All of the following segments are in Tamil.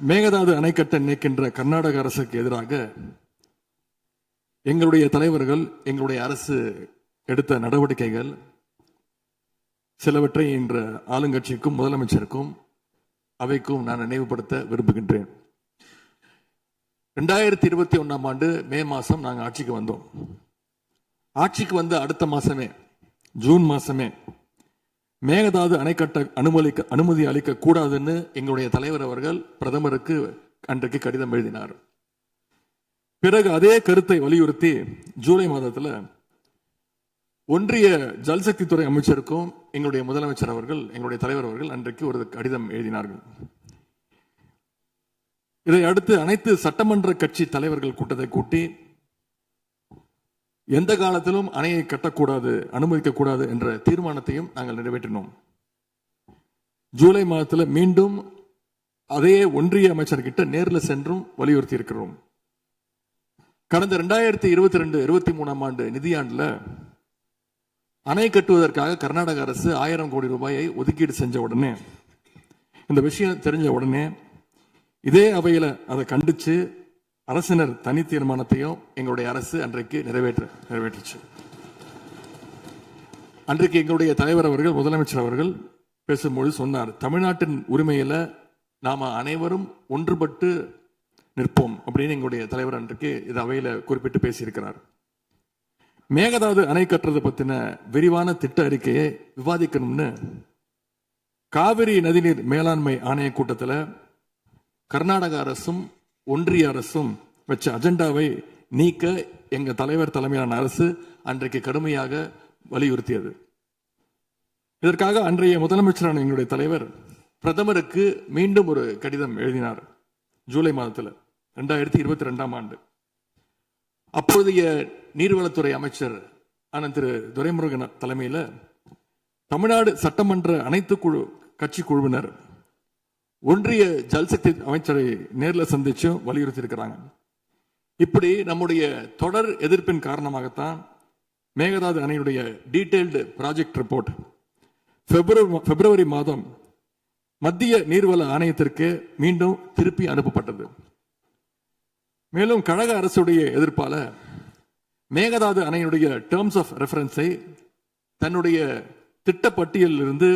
மேகதாது அணை கட்ட நினைக்கின்ற கர்நாடக அரசுக்கு எதிராக எங்களுடைய தலைவர்கள், எங்களுடைய அரசு எடுத்த நடவடிக்கைகள் சிலவற்றை இன்று ஆளுங்கட்சிக்கும் முதலமைச்சருக்கும் அவைக்கும் நான் நினைவுபடுத்த விரும்புகின்றேன். 2021 ஆண்டு மே மாதம் நாங்கள் ஆட்சிக்கு வந்தோம். ஆட்சிக்கு வந்த அடுத்த மாசமே, ஜூன் மாசமே, மேகதாது அணை கட்ட அனுமதி அளிக்க கூடாதுன்னு எங்களுடைய தலைவர் அவர்கள் பிரதமருக்கு அன்றைக்கு கடிதம் எழுதினார். பிறகு அதே கருத்தை வலியுறுத்தி ஜூலை மாதத்தில் ஒன்றிய ஜல்சக்தித்துறை அமைச்சருக்கும் எங்களுடைய முதலமைச்சர் அவர்கள், எங்களுடைய தலைவர் அவர்கள் அன்றைக்கு ஒரு கடிதம் எழுதினார்கள். இதை அடுத்து அனைத்து சட்டமன்ற கட்சி தலைவர்கள் கூட்டத்தை கூட்டி எந்த காலத்திலும் அணையை கட்டக்கூடாது, அனுமதிக்கக்கூடாது என்ற தீர்மானத்தையும் நாங்கள் நிறைவேற்றினோம். ஜூலை மாதத்தில் மீண்டும் அதே ஒன்றிய அமைச்சர்கிட்ட நேரில் சென்றும் வலியுறுத்தி இருக்கிறோம். கடந்த 2022-23 ஆண்டு நிதியாண்டில் அணை கட்டுவதற்காக கர்நாடக அரசு 1000 கோடி ரூபாயை ஒதுக்கீடு செஞ்ச உடனே, இந்த விஷயம் தெரிஞ்ச உடனே இதே அவையில் அதை கண்டிச்சு அரசினர் தனி தீர்மானத்தையும் எங்களுடைய அரசு அன்றைக்கு நிறைவேற்றுச்சு. அன்றைக்கு எங்களுடைய தலைவர் அவர்கள், முதலமைச்சர் அவர்கள் பேசும்போது சொன்னார், தமிழ்நாட்டின் உரிமையில நாம அனைவரும் ஒன்றுபட்டு நிற்போம் அப்படின்னு எங்களுடைய தலைவர் அன்றைக்கு இது அவையில குறிப்பிட்டு பேசியிருக்கிறார். மேகதாது அணை கட்டுறது பத்தின விரிவான திட்ட அறிக்கையை விவாதிக்கணும்னு காவிரி நதிநீர் மேலாண்மை ஆணைய கூட்டத்தில் கர்நாடக அரசும் ஒன்றிய அரசும் வச்ச அஜெண்டாவை நீக்க எங்க தலைவர் தலைமையிலான அரசு அன்றைக்கு கடுமையாக வலியுறுத்தியது. இதற்காக அன்றைய முதலமைச்சரான எங்களுடைய தலைவர் பிரதமருக்கு மீண்டும் ஒரு கடிதம் எழுதினார் ஜூலை மாதத்தில் 2022 ஆண்டு. அப்போதைய நீர்வளத்துறை அமைச்சர் திரு துரைமுருகன் தலைமையில் தமிழ்நாடு சட்டமன்ற அனைத்து கட்சி குழுவினர் ஒன்றிய ஜல்சக்தி அமைச்சரை நேரில் சந்திச்சு வலியுறுத்தி இருக்கிறாங்க. இப்படி நம்முடைய தொடர் எதிர்ப்பின் காரணமாகத்தான் மேகதாது அணையுடைய டீடைல்டு ப்ராஜெக்ட் ரிப்போர்ட் பிப்ரவரி மாதம் மத்திய நீர்வள ஆணையத்திற்கு மீண்டும் திருப்பி அனுப்பப்பட்டது. மேலும் கழக அரசுடைய எதிர்ப்பால மேகதாது அணையுடைய டேர்ம்ஸ் ஆஃப் ரெஃபரன்ஸை தன்னுடைய திட்டப்பட்டியலில் இருந்து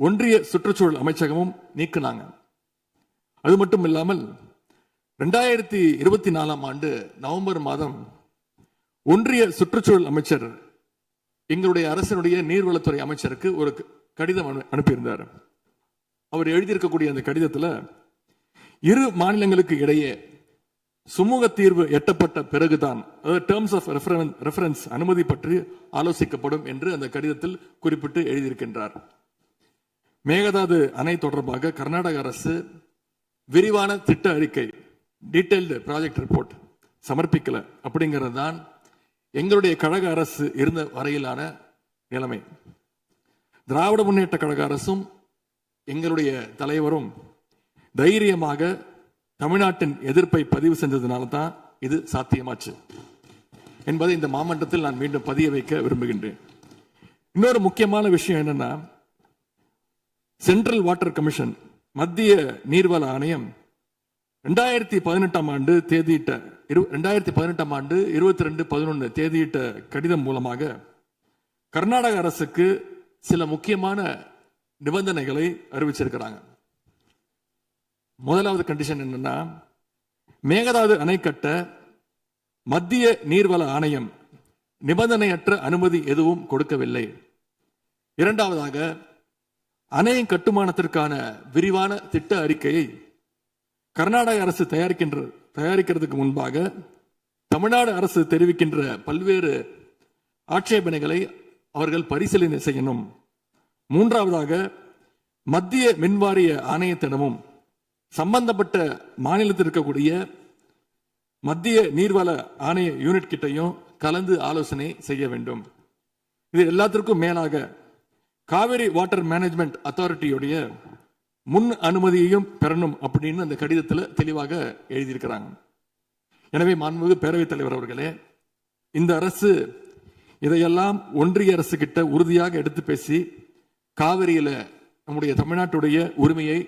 ஒன்றிய சுற்றுச்சூழல் அமைச்சகமும் நீக்கினாங்க. அது மட்டும் இல்லாமல் 2024 ஆண்டு நவம்பர் மாதம் ஒன்றிய சுற்றுச்சூழல் அமைச்சர் எங்களுடைய அரசினுடைய நீர்வளத்துறை அமைச்சருக்கு ஒரு கடிதம் அனுப்பியிருந்தார். அவர் எழுதியிருக்கக்கூடிய அந்த கடிதத்தில் இரு மாநிலங்களுக்கு இடையே சுமூக தீர்வு எட்டப்பட்ட பிறகுதான், அதாவது டேர்ம்ஸ் ஆஃப் ரெஃபரன்ஸ் அனுமதி பற்றி ஆலோசிக்கப்படும் என்று அந்த கடிதத்தில் குறிப்பிட்டு எழுதியிருக்கின்றார். மேகதாது அணை தொடர்பாக கர்நாடக அரசு விரிவான திட்ட அறிக்கை, டீடைல்டு ப்ராஜெக்ட் ரிப்போர்ட் சமர்ப்பிக்கல அப்படிங்கிறது தான் எங்களுடைய கழக அரசு இருந்த வரையிலான நிலைமை. திராவிட முன்னேற்ற கழக அரசும் எங்களுடைய தலைவரும் தைரியமாக தமிழ்நாட்டின் எதிர்ப்பை பதிவு செஞ்சதுனால தான் இது சாத்தியமாச்சு என்பதை இந்த மாமன்றத்தில் நான் மீண்டும் பதிய வைக்க விரும்புகின்றேன். இன்னொரு முக்கியமான விஷயம் என்னன்னா, சென்ட்ரல் வாட்டர் கமிஷன், மத்திய நீர்வள ஆணையம் 2018 ஆண்டு தேதியிட்ட 2018 ஆண்டு 22/11 தேதியிட்ட கடிதம் மூலமாக கர்நாடக அரசுக்கு சில முக்கியமான நிபந்தனைகளை அறிவிச்சிருக்கிறாங்க. முதலாவது கண்டிஷன் என்னன்னா, மேகதாது அணை கட்ட மத்திய நீர்வள ஆணையம் நிபந்தனையற்ற அனுமதி எதுவும் கொடுக்கவில்லை. இரண்டாவதாக, அணையின் கட்டுமானத்திற்கான விரிவான திட்ட அறிக்கையை கர்நாடக அரசு தயாரிக்கிறதுக்கு முன்பாக தமிழ்நாடு அரசு தெரிவிக்கின்ற பல்வேறு ஆட்சேபனைகளை அவர்கள் பரிசீலனை செய்யணும். மூன்றாவதாக, மத்திய மின்வாரிய ஆணையத்திடமும் சம்பந்தப்பட்ட மாநிலத்தில் இருக்கக்கூடிய மத்திய நீர்வள ஆணைய யூனிட் கிட்டையும் கலந்து ஆலோசனை செய்ய வேண்டும். இது எல்லாத்திற்கும் மேலாக காவிரி வாட்டர் மேனேஜ்மெண்ட் அத்தாரிட்டியுடைய முன் அனுமதியையும் பெறணும் அப்படின்னு அந்த கடிதத்தில் தெளிவாக எழுதியிருக்கிறாங்க. எனவே மாண்புமிகு பேரவைத் தலைவர் அவர்களே, இந்த அரசு இதையெல்லாம் ஒன்றிய அரசு கிட்ட உறுதியாக எடுத்து பேசி காவிரியில நம்முடைய தமிழ்நாட்டுடைய உரிமையை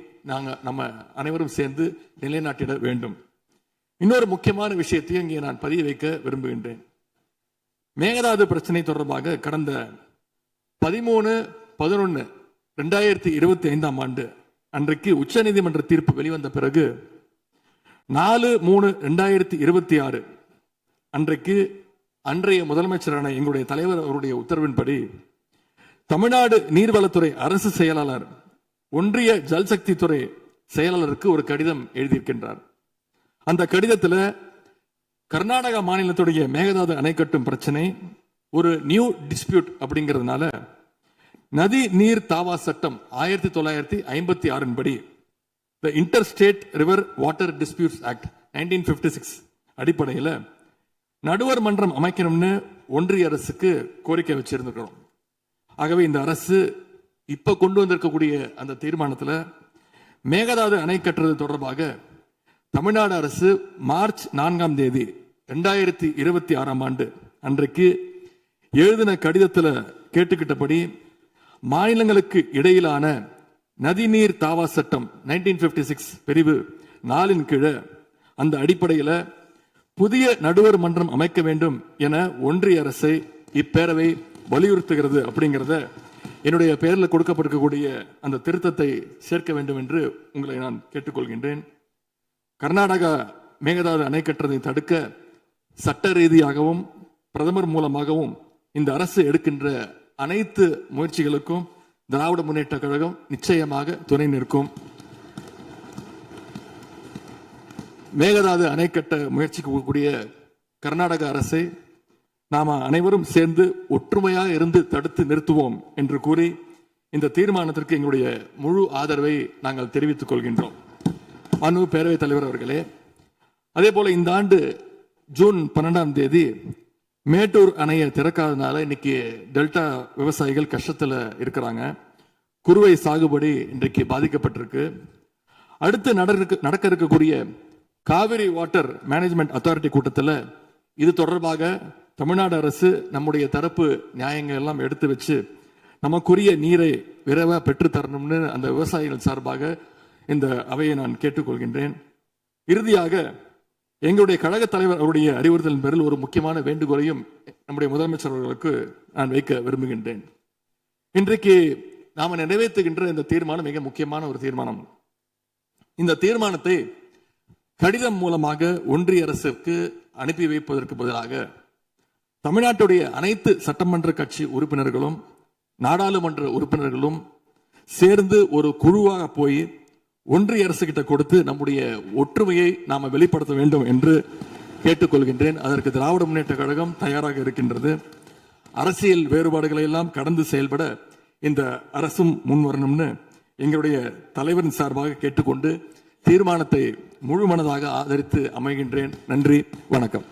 நம்ம அனைவரும் சேர்ந்து நிலைநாட்டிட வேண்டும். இன்னொரு முக்கியமான விஷயத்தையும் இங்கே நான் பதிய வைக்க விரும்புகின்றேன். மேகதாது பிரச்சனை தொடர்பாக கடந்த 13/11/2025 ஆண்டு அன்றைக்கு உச்சநீதிமன்ற தீர்ப்பு வெளிவந்த பிறகு 4/3/2026 அன்றைக்கு அன்றைய முதலமைச்சரான எங்களுடைய தலைவர் அவருடைய உத்தரவின்படி தமிழ்நாடு நீர்வளத்துறை அரசு செயலாளர் ஒன்றிய ஜல்சக்தி துறை செயலாளருக்கு ஒரு கடிதம் எழுதியிருக்கின்றார். அந்த கடிதத்தில் கர்நாடகா மாநிலத்துடைய மேகதாது அணை கட்டும் பிரச்சனை ஒரு நியூ டிஸ்பியூட் அப்படிங்கிறதுனால நதி நீர் தாவா சட்டம் 1956 படி The Interstate River Water Disputes Act 1956 அடிப்படையில் நடுவர் மன்றம் அமைக்கணும்னு ஒன்றிய அரசுக்கு கோரிக்கை வச்சிருந்திருக்கிறோம். ஆகவே இந்த அரசு இப்ப கொண்டு வந்திருக்கக்கூடிய அந்த தீர்மானத்தில் மேகதாது அணை கட்டுறது தொடர்பாக தமிழ்நாடு அரசு மார்ச் 4 2026 ஆண்டு அன்றைக்கு எழுதின கடிதத்தில் கேட்டுக்கிட்டபடி மாநிலங்களுக்கு இடையிலான நதிநீர் தாவா சட்டம் 1956 பிரிவு 4 கீழே அந்த அடிப்படையில் புதிய நடுவர் மன்றம் அமைக்க வேண்டும் என ஒன்றிய அரசை இப்பேரவை வலியுறுத்துகிறது அப்படிங்கிறத என்னுடைய பெயரில் கொடுக்கப்பட்டிருக்கக்கூடிய அந்த திருத்தத்தை சேர்க்க வேண்டும் என்று உங்களை நான் கேட்டுக்கொள்கின்றேன். கர்நாடகா மேகதாது அணை கட்டுறதை தடுக்க சட்ட ரீதியாகவும் பிரதமர் மூலமாகவும் இந்த அரசு எடுக்கின்ற அனைத்து முயற்சிகளுக்கும் திராவிட முன்னேற்ற கழகம் நிச்சயமாக துணை நிற்கும். மேகதாது அணை கட்ட முயற்சிக்கக்கூடிய கர்நாடக அரசை நாம அனைவரும் சேர்ந்து ஒற்றுமையாக இருந்து தடுத்து நிறுத்துவோம் என்று கூறி இந்த தீர்மானத்திற்கு எங்களுடைய முழு ஆதரவை நாங்கள் தெரிவித்துக் கொள்கின்றோம். அனு பேரவைத் தலைவர் அவர்களே, அதே போல இந்த ஆண்டு ஜூன் 12 மேட்டூர் அணையை திறக்காதனால இன்னைக்கு டெல்டா விவசாயிகள் கஷ்டத்தில் இருக்கிறாங்க. குறுவை சாகுபடி இன்றைக்கு பாதிக்கப்பட்டிருக்கு. அடுத்து நடக்க இருக்கக்கூடிய காவிரி வாட்டர் மேனேஜ்மெண்ட் அத்தாரிட்டி கூட்டத்தில் இது தொடர்பாக தமிழ்நாடு அரசு நம்முடைய தரப்பு நியாயங்கள் எல்லாம் எடுத்து வச்சு நமக்குரிய நீரை விரைவாக பெற்று தரணும்னு அந்த விவசாயிகள் சார்பாக இந்த அவையை நான் கேட்டுக்கொள்கின்றேன். இறுதியாக எங்களுடைய கழக தலைவர் அவருடைய அறிவுறுத்தலின் பேரில் ஒரு முக்கியமான வேண்டுகோளையும் நம்முடைய முதலமைச்சர் அவர்களுக்கு நான் வைக்க விரும்புகின்றேன். இன்றைக்கு நாம நிறைவேற்றுகின்ற இந்த தீர்மானம் மிக முக்கியமான ஒரு தீர்மானம். இந்த தீர்மானத்தை கடிதம் மூலமாக ஒன்றிய அரசுக்கு அனுப்பி வைப்பதற்கு பதிலாக தமிழ்நாட்டுடைய அனைத்து சட்டமன்ற கட்சி உறுப்பினர்களும் நாடாளுமன்ற உறுப்பினர்களும் சேர்ந்து ஒரு குழுவாக போய் ஒன்றிய அரசு கிட்ட கொடுத்து நம்முடைய ஒற்றுமையை நாம வெளிப்படுத்த வேண்டும் என்று கேட்டுக்கொள்கின்றேன். அதற்கு திராவிட முன்னேற்ற கழகம் தயாராக இருக்கின்றது. அரசியல் வேறுபாடுகளை எல்லாம் கடந்து செயல்பட இந்த அரசும் முன்வரணும்னு எங்களுடைய தலைவரின் சார்பாக கேட்டுக்கொண்டு தீர்மானத்தை முழு மனதாக ஆதரித்து அமைகின்றேன். நன்றி, வணக்கம்.